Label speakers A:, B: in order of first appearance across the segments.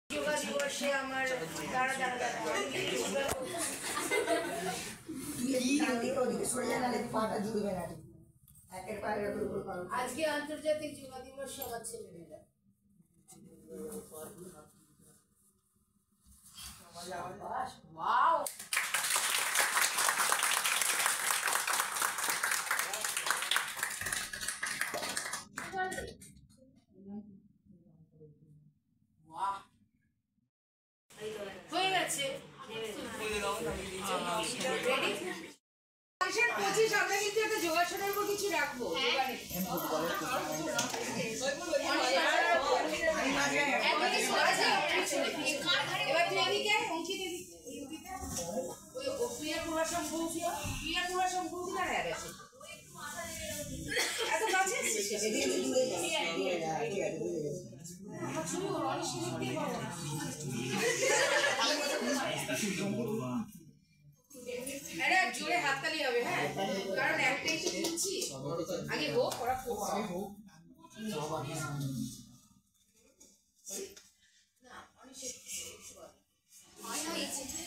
A: যোগা দিবসে আমার আজকে আন্তর্জাতিক যোগা দিবসে আমার ছেলেমেয়েরা ওয়াও হয়ে গেছে আমরা কিন্তু একটা যোগাসনের উপর কিছু রাখবো এবার তুই এদিকে অঙ্কিত ক্রিয়া প্রবাসন বলছি ক্রিয়া প্রবাসন বলছি না হয়ে গেছে এত কাছে জোরে হাততালি হবে হ্যাঁ কারণ একটাই তো দিচ্ছি আগে হোক ওরা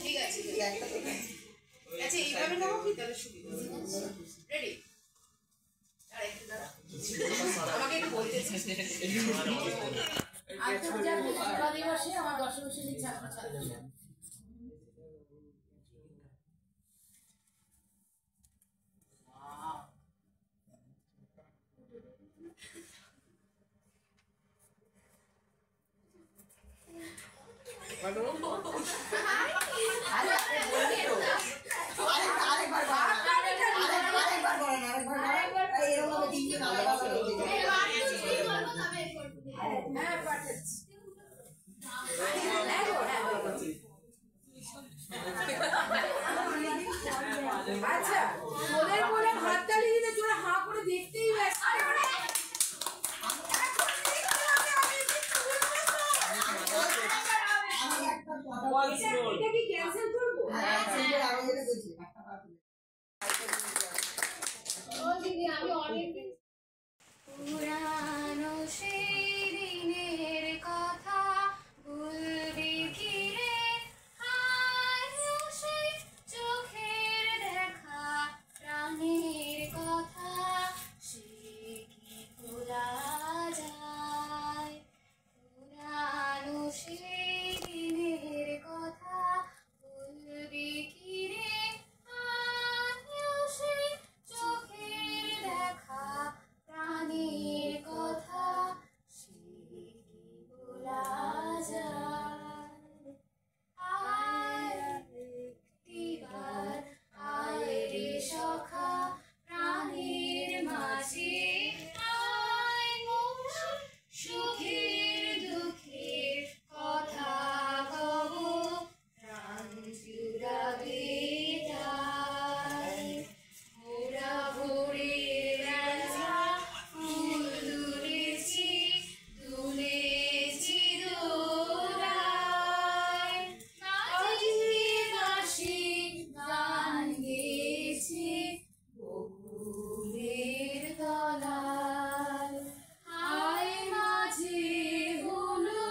A: ঠিক আছে আচ্ছা এইভাবে নেবো কি তাহলে সুবিধা রেডি আমাকে একটু বলতেছি আন্তর্জাতিক যোগা দিবসে আমার দশম শ্রেণীর ছাত্রছাত্রীরা আচ্ছা ওদের বলে হাততালি দিতে তোরা হাঁ করে দেখতেই ব্যস্ত এটা কি ক্যান্সেল করবো আমি অনেক পুরানো সেই দিনের কথা ভুলবি কি রে সেই চোখের দেখা প্রাণের কথা সে কি ভোলা যায় পুরানো সেই দিনের কথা ভুলবি কি রে সেই চোখের দেখা প্রাণের কথা সে কি ভোলা যায় আয় একটিবার আয় রে সখা প্রাণের মাঝে আয় মোরা সুখের দুঃখের কথা কব প্রাণ জুড়াবে তাই মোরা ভোরের বেলা ফুল তুলেছি দোলায় বাজে বাঁশি গান গেয়েছি বকুলের তলায় আয় মাঝে হলো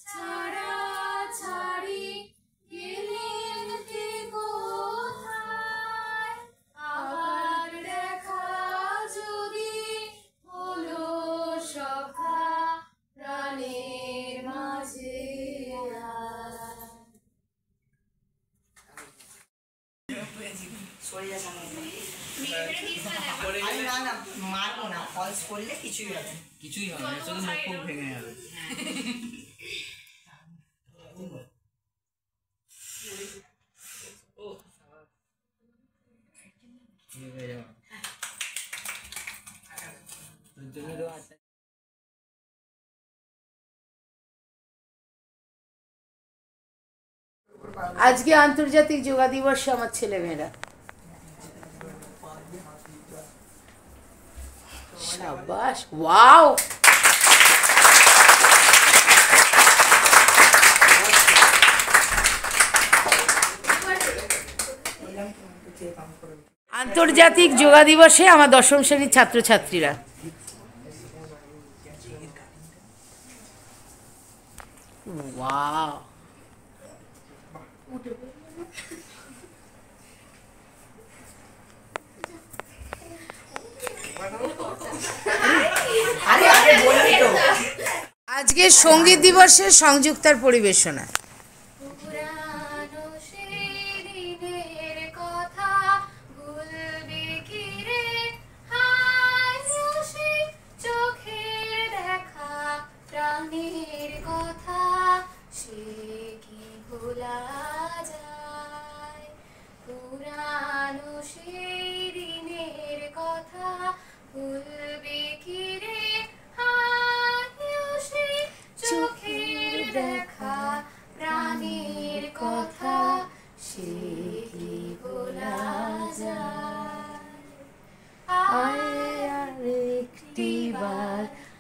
A: ছাড়াছাড়ি গেলেন কে কোথায় আবার দেখা যদি হলো সখা প্রাণের মাঝে
B: মারবো না ফলস করলে কিছুই হবে না শুধু মুখ ভেঙে যাবে
A: আজকে আন্তর্জাতিক যোগা দিবস আমার ছেলেমেয়েরা শাবাশ ওয়াও আন্তর্জাতিক যোগা দিবসে আমার 10ম শ্রেণীর ছাত্রছাত্রীরা। ওয়াও, আজকে সঙ্গীত দিবসের সংযুক্তার পরিবেশনা।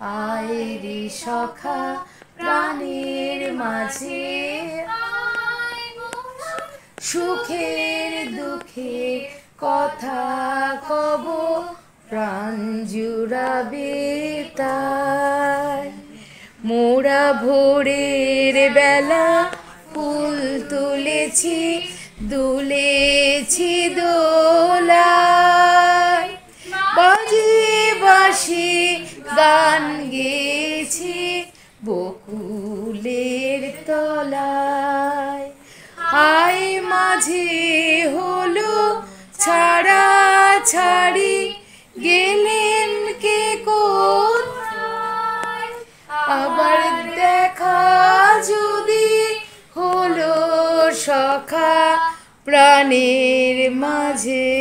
A: আয়রে সখা প্রাণের মাঝে, সুখের দুঃখে কথা কব, প্রাণ জুড়াবে তাই। মোরা ভোরের বেলা ফুল তুলেছি, দুলেছি দোলায়, বাজিয়ে বাঁশি গান গেয়েছি বকুলের তলায়। আয় মাঝে হলো ছাড়া ছাড়ি, গেলেন কে কোথায়, আবার দেখা যদি হলো সখা প্রাণের মাঝে।